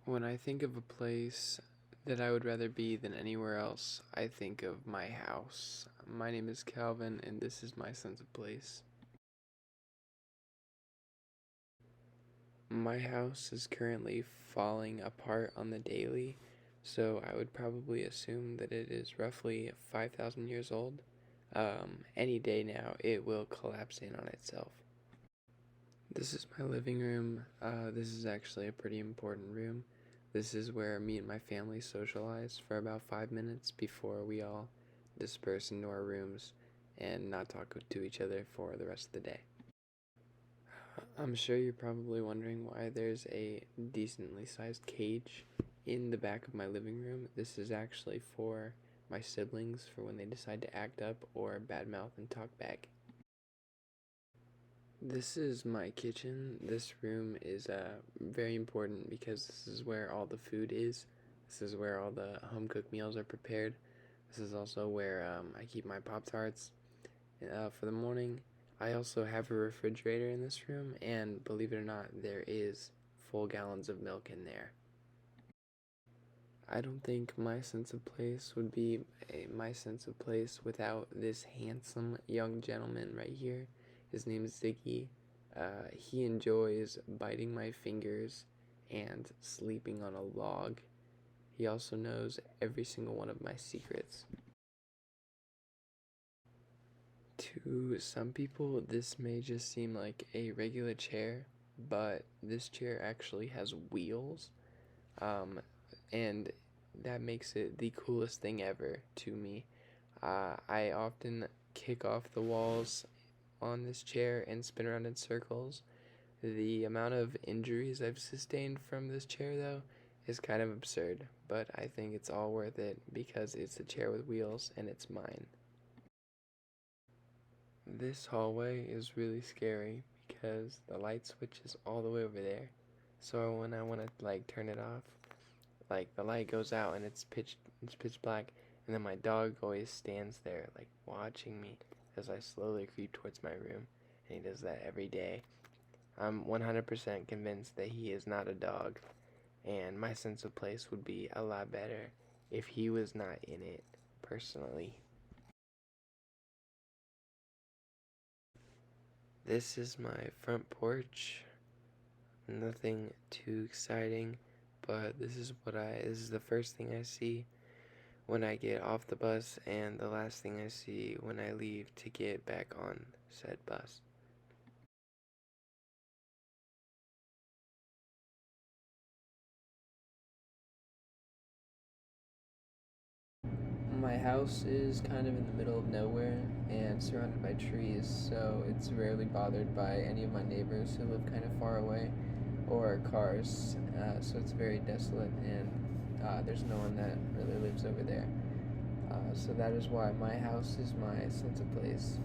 When I think of a place that I would rather be than anywhere else, I think of my house. My name is Calvin, and this is my sense of place. My house is currently falling apart on the daily, so I would probably assume that it is roughly 5,000 years old. Any day now, it will collapse in on itself. This is my living room. This is actually a pretty important room. This is where me and my family socialize for about 5 minutes before we all disperse into our rooms and not talk to each other for the rest of the day. I'm sure you're probably wondering why there's a decently sized cage in the back of my living room. This is actually for my siblings for when they decide to act up or badmouth and talk back. This is my kitchen. This room is very important because this is where all the food is. This is where all the home cooked meals are prepared. This is also where I keep my Pop-Tarts for the morning. I also have a refrigerator in this room, and believe it or not, there is full gallons of milk in there. I don't think my sense of place would be my sense of place without this handsome young gentleman right here. His name is Ziggy. He enjoys biting my fingers and sleeping on a log. He also knows every single one of my secrets. To some people, this may just seem like a regular chair, but this chair actually has wheels, and that makes it the coolest thing ever to me. I often kick off the walls on this chair and spin around in circles. The amount of injuries I've sustained from this chair, though, is kind of absurd, but I think it's all worth it because it's a chair with wheels and it's mine. This hallway is really scary because the light switch is all the way over there. So when I want to turn it off, the light goes out and it's pitch black, and then my dog always stands there watching me as I slowly creep towards my room, and he does that every day. I'm 100% convinced that he is not a dog, and my sense of place would be a lot better if he was not in it personally. This is my front porch. Nothing too exciting, but this is the first thing I see when I get off the bus and the last thing I see when I leave to get back on said bus. My house is kind of in the middle of nowhere and surrounded by trees, so it's rarely bothered by any of my neighbors who live kind of far away or cars, so it's very desolate, and there's no one that really lives over there. So that is why my house is my sense of place.